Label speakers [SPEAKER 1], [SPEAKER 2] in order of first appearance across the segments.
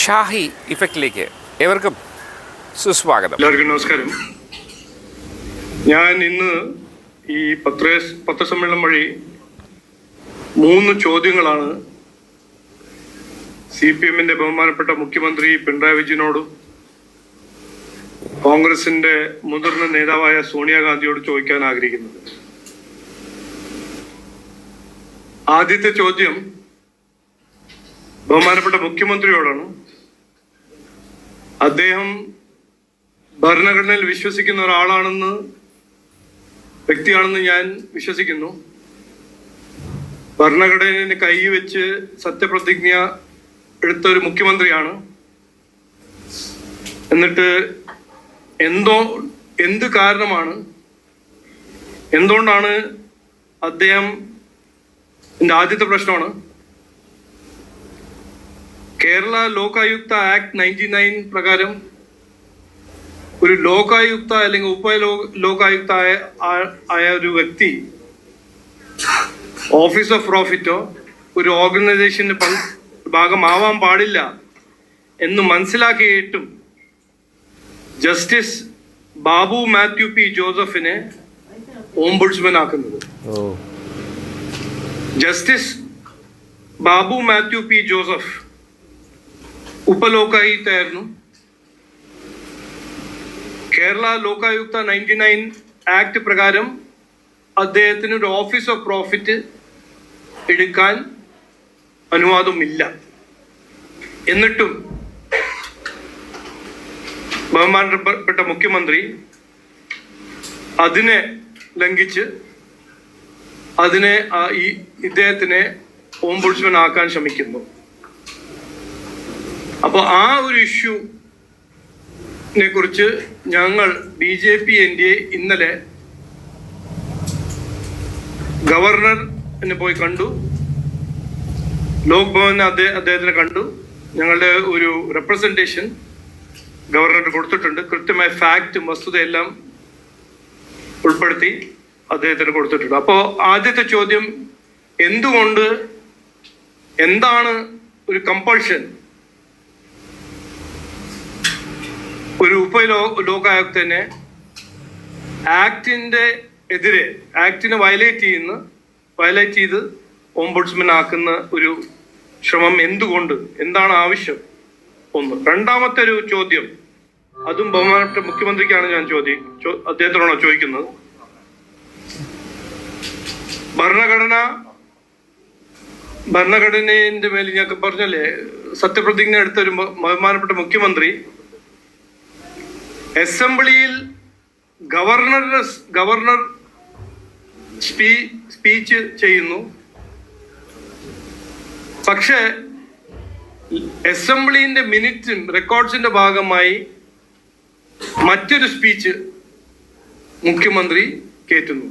[SPEAKER 1] ഷാഹി ഇഫക്റ്റിലേക്ക് ഏവർക്കും സുസ്വാഗതം.
[SPEAKER 2] എല്ലാവർക്കും നമസ്കാരം. ഞാൻ ഇന്ന് ഈ പത്രസമ്മേളനം വഴി 3 ചോദ്യങ്ങളാണ് CPM-ന്റെ ബഹുമാനപ്പെട്ട മുഖ്യമന്ത്രി പിണറായി വിജയനോടും കോൺഗ്രസിന്റെ മുതിർന്ന നേതാവായ സോണിയാഗാന്ധിയോട് ചോദിക്കാൻ ആഗ്രഹിക്കുന്നത്. ആദ്യത്തെ ചോദ്യം ബഹുമാനപ്പെട്ട മുഖ്യമന്ത്രിയോടാണ്. അദ്ദേഹം ഭരണഘടനയിൽ വിശ്വസിക്കുന്ന വ്യക്തിയാണെന്ന് ഞാൻ വിശ്വസിക്കുന്നു. ഭരണഘടനയെ കൈവച്ച് സത്യപ്രതിജ്ഞ എടുത്ത ഒരു മുഖ്യമന്ത്രിയാണ്. എന്നിട്ട് എന്ത് കാരണമാണ്, എന്തുകൊണ്ടാണ് അദ്ദേഹം, എൻ്റെ ആദ്യത്തെ പ്രശ്നമാണ്, കേരള ലോകായുക്ത ആക്ട് 99 പ്രകാരം ഒരു ലോകായുക്ത അല്ലെങ്കിൽ ലോകായുക്ത ആയ ഒരു വ്യക്തി ഓഫീസ് ഓഫ് പ്രോഫിറ്റോ ഒരു ഓർഗനൈസേഷന്റെ ഭാഗമാവാൻ പാടില്ല എന്ന് മനസ്സിലാക്കിയിട്ടും ജസ്റ്റിസ് ബാബു മാത്യു പി ജോസഫിനെ ഓംബുഡ്സ്മാൻ ആക്കുന്നത്. ജസ്റ്റിസ് ബാബു മാത്യു പി ജോസഫ് ഉപലോകായുക്തയായിരുന്നു. കേരള ലോകായുക്ത 99 ആക്ട് പ്രകാരം അദ്ദേഹത്തിന് ഒരു ഓഫീസ് ഓഫ് പ്രോഫിറ്റ് എടുക്കാൻ അനുവാദമില്ല. എന്നിട്ടും ബഹുമാനപ്പെട്ട മുഖ്യമന്ത്രി അതിനെ ലംഘിച്ച് ഇദ്ദേഹത്തിനെ ഓംബുഡ്സ്മാൻ ആക്കാൻ ശ്രമിക്കുന്നു. അപ്പോൾ ആ ഒരു ഇഷ്യൂനെ കുറിച്ച് ഞങ്ങൾ BJP NDA ഇന്നലെ ഗവർണറിനെ പോയി കണ്ടു. ലോക് ഭവനെ അദ്ദേഹത്തിനെ കണ്ടു. ഞങ്ങളുടെ ഒരു റെപ്രസെന്റേഷൻ ഗവർണറിന് കൊടുത്തിട്ടുണ്ട്. കൃത്യമായ ഫാക്റ്റും വസ്തുതയെല്ലാം ഉൾപ്പെടുത്തി അദ്ദേഹത്തിന് കൊടുത്തിട്ടുണ്ട്. അപ്പോൾ ആദ്യത്തെ ചോദ്യം, എന്താണ് ഒരു കമ്പൾഷൻ ഒരു ലോകായുക്തനെ ആക്ടിനെ വയലേറ്റ് ചെയ്ത് ഓംബുഡ്സ്മാൻ ആക്കുന്ന ഒരു ശ്രമം എന്താണ് ആവശ്യം? ഒന്ന്. രണ്ടാമത്തെ ഒരു ചോദ്യം, അതും ബഹുമാനപ്പെട്ട മുഖ്യമന്ത്രിക്കാണ് ഞാൻ അദ്ദേഹത്തിനാണോ ചോദിക്കുന്നത്. ഭരണഘടനയുടെ മേൽ ഞാൻ പറഞ്ഞല്ലേ, സത്യപ്രതിജ്ഞ എടുത്ത ഒരു ബഹുമാനപ്പെട്ട മുഖ്യമന്ത്രി അസംബ്ലിയിൽ ഗവർണർ സ്പീച്ച് ചെയ്യുന്നു. പക്ഷെ അസംബ്ലിന്റെ മിനിറ്റും റെക്കോർഡ്സിന്റെ ഭാഗമായി മറ്റൊരു സ്പീച്ച് മുഖ്യമന്ത്രി കേറ്റുന്നു.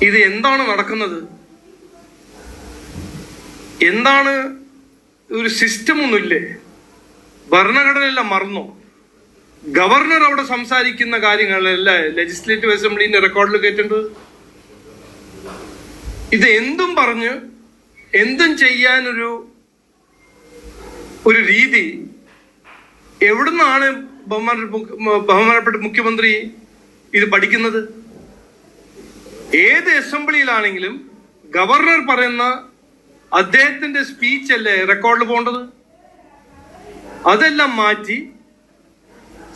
[SPEAKER 2] ഇത് എന്താണ് നടക്കുന്നത്? എന്താണ്? ഒരു സിസ്റ്റം ഒന്നുമില്ലേ? ഭരണഘടനയെല്ലാം മറന്നോ? ഗവർണർ അവിടെ സംസാരിക്കുന്ന കാര്യങ്ങളല്ല ലെജിസ്ലേറ്റീവ് അസംബ്ലിന്റെ റെക്കോർഡിൽ കേട്ടിട്ടുണ്ട്. ഇത് പറഞ്ഞ് ചെയ്യാനൊരു രീതി എവിടുന്നാണ് ബഹുമാനപ്പെട്ട മുഖ്യമന്ത്രി ഇത് പഠിക്കുന്നത്? ഏത് അസംബ്ലിയിലാണെങ്കിലും ഗവർണർ പറയുന്ന അദ്ദേഹത്തിന്റെ സ്പീച്ച് അല്ലേ റെക്കോർഡിൽ പോകേണ്ടത്? അതെല്ലാം മാറ്റി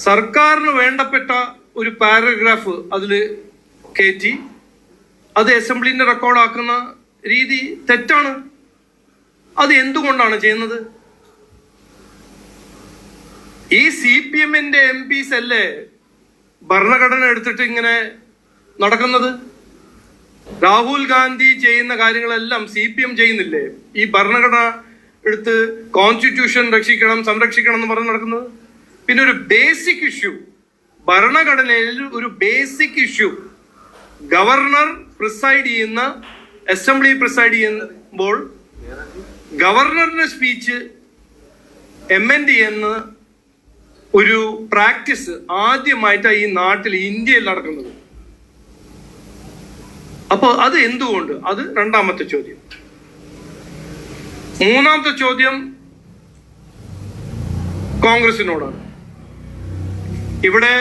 [SPEAKER 2] സർക്കാരിന് വേണ്ടപ്പെട്ട ഒരു പാരഗ്രാഫ് അതിൽ കയറ്റി അത് അസംബ്ലിന്റെ റെക്കോർഡാക്കുന്ന രീതി തെറ്റാണ്. അത് എന്തുകൊണ്ടാണ് ചെയ്യുന്നത്? ഈ CPM-ന്റെ MPs അല്ലേ ഭരണഘടന എടുത്തിട്ട് ഇങ്ങനെ നടക്കുന്നത്? രാഹുൽ ഗാന്ധി ചെയ്യുന്ന കാര്യങ്ങളെല്ലാം CPM ചെയ്യുന്നില്ലേ? ഈ ഭരണഘടന എടുത്ത് കോൺസ്റ്റിറ്റ്യൂഷൻ സംരക്ഷിക്കണം എന്ന് പറഞ്ഞ് നടക്കുന്നത്. പിന്നെ ഒരു ബേസിക് ഇഷ്യൂ, ഭരണഘടനയിൽ ഒരു ബേസിക് ഇഷ്യൂ, ഗവർണർ അസംബ്ലി പ്രിസൈഡ് ചെയ്യുമ്പോൾ ഗവർണറിന്റെ സ്പീച്ച് എമെൻഡ് ചെയ്യുന്ന ഒരു പ്രാക്ടീസ് ആദ്യമായിട്ടാണ് ഈ നാട്ടിൽ, ഇന്ത്യയിൽ നടക്കുന്നത്. അപ്പോൾ അത് എന്തുകൊണ്ട്? അത് രണ്ടാമത്തെ ചോദ്യം. മൂന്നാമത്തെ ചോദ്യം, കോൺഗ്രസിനോടാണ്. ഇവിടെ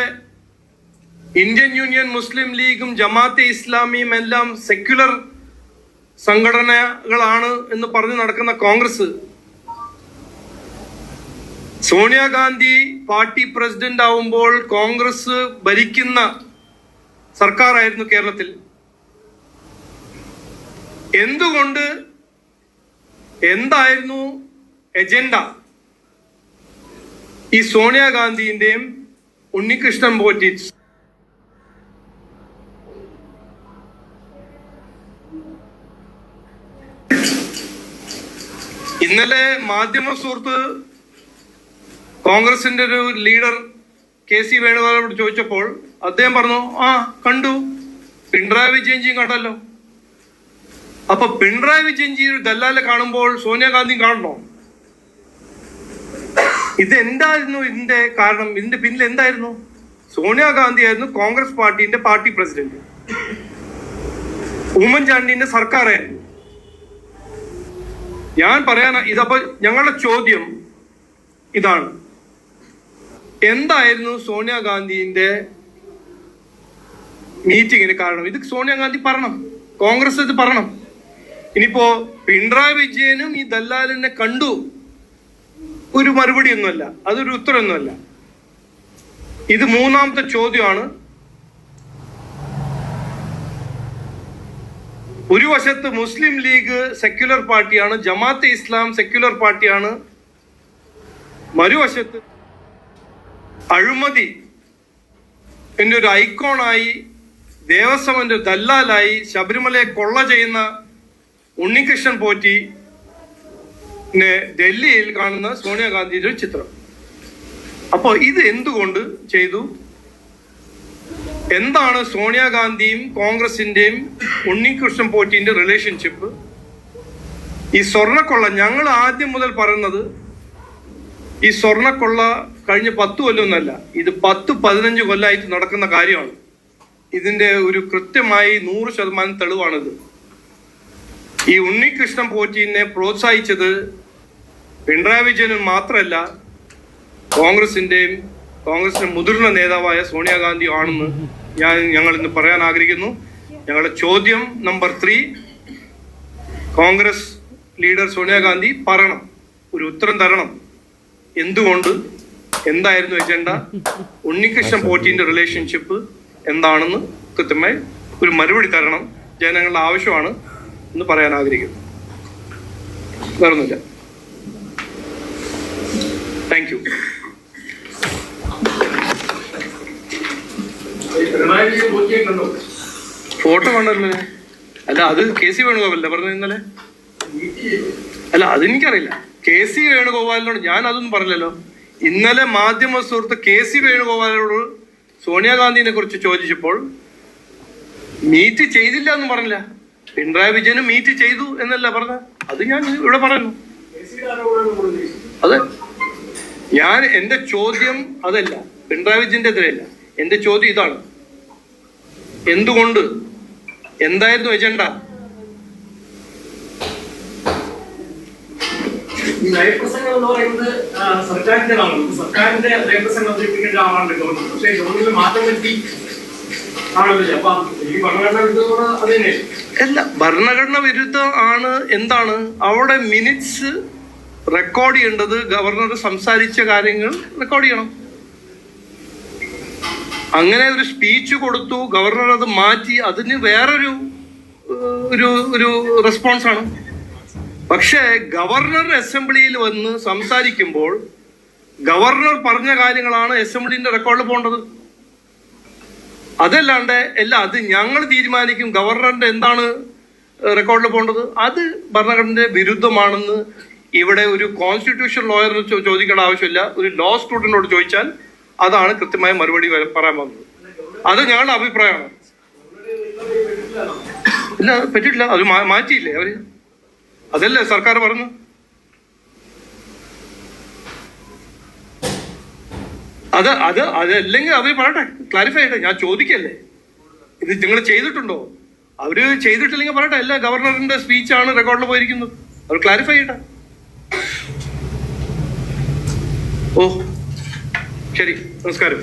[SPEAKER 2] ഇന്ത്യൻ യൂണിയൻ മുസ്ലിം ലീഗും ജമാഅത്തെ ഇസ്ലാമിയും എല്ലാം സെക്യുലർ സംഘടനകളാണ് എന്ന് പറഞ്ഞു നടക്കുന്ന കോൺഗ്രസ്, സോണിയാഗാന്ധി പാർട്ടി പ്രസിഡന്റ് ആവുമ്പോൾ കോൺഗ്രസ് ഭരിക്കുന്ന സർക്കാരായിരുന്നു കേരളത്തിൽ. എന്തുകൊണ്ട്, എന്തായിരുന്നു എജൻഡ ഈ സോണിയാഗാന്ധിന്റെയും ഉണ്ണികൃഷ്ണൻ പോറ്റി ഇന്നലെ മാധ്യമ സുഹൃത്ത് കോൺഗ്രസിന്റെ ഒരു ലീഡർ KC വേണുഗോപാലോട് ചോദിച്ചപ്പോൾ അദ്ദേഹം പറഞ്ഞു, കണ്ടു, പിണറായി വിജയൻജിയും കണ്ടല്ലോ. അപ്പൊ പിണറായി വിജയൻജി ദല്ലാലെ കാണുമ്പോൾ സോണിയാഗാന്ധി കാണണോ? ഇത് എന്തായിരുന്നു ഇതിന്റെ കാരണം? ഇതിന്റെ പിന്നിൽ എന്തായിരുന്നു? സോണിയാഗാന്ധി ആയിരുന്നു കോൺഗ്രസ് പാർട്ടിന്റെ പാർട്ടി പ്രസിഡന്റ്, ഉമ്മൻചാണ്ടിന്റെ സർക്കാരായിരുന്നു. ഞാൻ പറയാൻ ഇതപ്പോ ഞങ്ങളുടെ ചോദ്യം ഇതാണ്, എന്തായിരുന്നു സോണിയാഗാന്ധിന്റെ മീറ്റിങ്ങിന് കാരണം? ഇത് സോണിയാഗാന്ധി പറയണം, കോൺഗ്രസ് ഇത് പറയണം. ഇനിയിപ്പോ പിണറായി വിജയനും ഈ ദല്ലാലിനെ കണ്ടു ഒരു മറുപടി ഒന്നുമല്ല, അതൊരു ഉത്തരമൊന്നുമല്ല. ഇത് മൂന്നാമത്തെ ചോദ്യമാണ്. ഒരു വശത്ത് മുസ്ലിം ലീഗ് സെക്യുലർ പാർട്ടിയാണ്, ജമാഅത്തെ ഇസ്ലാം സെക്യുലർ പാർട്ടിയാണ്. മറുവശത്ത് അഴിമതി എന്റെ ഒരു ഐക്കോണായി, ദേവസ്വന്റെ ദല്ലാലായി, ശബരിമലയെ കൊള്ള ചെയ്യുന്ന ഉണ്ണികൃഷ്ണൻ പോറ്റി ഡൽഹിയിൽ കാണുന്ന സോണിയാഗാന്ധിയുടെ ഒരു ചിത്രം. അപ്പൊ ഇത് എന്തുകൊണ്ട് ചെയ്തു? എന്താണ് സോണിയാഗാന്ധിയും കോൺഗ്രസിന്റെയും ഉണ്ണികൃഷ്ണൻ പോറ്റിന്റെ റിലേഷൻഷിപ്പ്? ഈ സ്വർണ്ണക്കൊള്ള, ഞങ്ങൾ ആദ്യം മുതൽ പറയുന്നത് ഈ സ്വർണ്ണക്കൊള്ള കഴിഞ്ഞ 10 കൊല്ലമൊന്നല്ല, ഇത് 10-15 കൊല്ലമായിട്ട് നടക്കുന്ന കാര്യമാണ്. ഇതിന്റെ ഒരു കൃത്യമായി 100% തെളിവാണിത്. ഈ ഉണ്ണികൃഷ്ണൻ പോറ്റിനെ പ്രോത്സാഹിച്ചത് പിണറായി വിജയനും മാത്രമല്ല, കോൺഗ്രസിന്റെ മുതിർന്ന നേതാവായ സോണിയാഗാന്ധി ആണെന്ന് ഞങ്ങൾ ഇന്ന് പറയാൻ ആഗ്രഹിക്കുന്നു. ഞങ്ങളുടെ ചോദ്യം നമ്പർ 3, കോൺഗ്രസ് ലീഡർ സോണിയാഗാന്ധി പറയണം, ഒരു ഉത്തരം തരണം. എന്തുകൊണ്ട്, എന്തായിരുന്നു എജൻഡ, ഉണ്ണികൃഷ്ണൻ പോറ്റിന്റെ റിലേഷൻഷിപ്പ് എന്താണെന്ന് കൃത്യമായി ഒരു മറുപടി തരണം. ജനങ്ങളുടെ ആവശ്യമാണ് എന്ന് പറയാൻ ആഗ്രഹിക്കുന്നു. വേറൊന്നുമില്ല. Thank you. ഫോട്ടോ കണ്ടല്ലേ? അല്ല, അത് KC വേണുഗോപാലല്ലേ പറഞ്ഞത് ഇന്നലെ? അല്ല, അതെനിക്കറിയില്ല. KC വേണുഗോപാലിനോട് ഞാൻ അതൊന്നും പറഞ്ഞില്ലല്ലോ. ഇന്നലെ മാധ്യമ സുഹൃത്ത് KC വേണുഗോപാലിനോട് സോണിയാഗാന്ധിനെ കുറിച്ച് ചോദിച്ചപ്പോൾ മീറ്റ് ചെയ്തില്ല എന്ന് പറഞ്ഞില്ല, പിണറായി വിജയനും മീറ്റ് ചെയ്തു എന്നല്ല പറഞ്ഞ. അത് ഞാൻ ഇവിടെ പറയുന്നു. അതെ, എന്റെ ചോദ്യം അതല്ല, പിണറായി വിജയന്റെ എതിരെയല്ല. എന്റെ ചോദ്യം ഇതാണ്, എന്തുകൊണ്ട്, എന്തായിരുന്നു എജൻഡ?
[SPEAKER 3] ഈ നയപ്രസംഗം എന്ന് പറയുന്നത് സർക്കാരിന്റേതാണല്ലോ. സർക്കാരിന്റെ നയപ്രസംഗം അവതരിപ്പിക്കേണ്ട ആളാണ് ഗവർണർ. പക്ഷേ ഗവർണറിൽ മാറ്റം വരുത്തി ആണല്ലോ. അപ്പൊ ഈ ഭരണഘടന വിരുദ്ധ അത് തന്നെ
[SPEAKER 2] അല്ല, ഭരണഘടന വിരുദ്ധം ആണ്. എന്താണ് അവിടെ മിനിറ്റ്സ് റെക്കോർഡ് ചെയ്യേണ്ടത്? ഗവർണർ സംസാരിച്ച കാര്യങ്ങൾ റെക്കോർഡ് ചെയ്യണം. അങ്ങനെ ഒരു സ്പീച്ച് കൊടുത്തു, ഗവർണർ അത് മാറ്റി, അതിന് വേറൊരു ഒരു റെസ്പോൺസാണ്. പക്ഷേ ഗവർണർ അസംബ്ലിയിൽ വന്ന് സംസാരിക്കുമ്പോൾ ഗവർണർ പറഞ്ഞ കാര്യങ്ങളാണ് അസംബ്ലിന്റെ റെക്കോർഡിൽ പോകേണ്ടത്. അതല്ലാണ്ട് അത് ഞങ്ങൾ തീരുമാനിക്കും ഗവർണറിന്റെ എന്താണ് റെക്കോർഡിൽ പോകേണ്ടത്. അത് ഭരണഘടനയുടെ വിരുദ്ധമാണെന്ന് ഇവിടെ ഒരു കോൺസ്റ്റിറ്റ്യൂഷൻ ലോയറിന് ചോദിക്കേണ്ട ആവശ്യമില്ല. ഒരു ലോ സ്റ്റുഡന്റിനോട് ചോദിച്ചാൽ അതാണ് കൃത്യമായ മറുപടി പറയാൻ വന്നത്. അത് ഞങ്ങളുടെ അഭിപ്രായമാണ്. ഇല്ല, പറ്റില്ല. അത് മാറ്റിയില്ലേ അവര്? അതല്ലേ സർക്കാർ പറഞ്ഞു. അതല്ലെങ്കിൽ അവർ പറയട്ടെ, ക്ലാരിഫൈ ചെയ്യട്ടെ. ഞാൻ ചോദിക്കല്ലേ, ഇത് നിങ്ങൾ ചെയ്തിട്ടുണ്ടോ? അവര് ചെയ്തിട്ടില്ലെങ്കിൽ പറയട്ടെ. അല്ല, ഗവർണറിന്റെ സ്പീച്ചാണ് റെക്കോർഡിൽ പോയിരിക്കുന്നത്. അവർ ക്ലാരിഫൈ ചെയ്യട്ടെ. ഓ ശരി, നമസ്കാരം.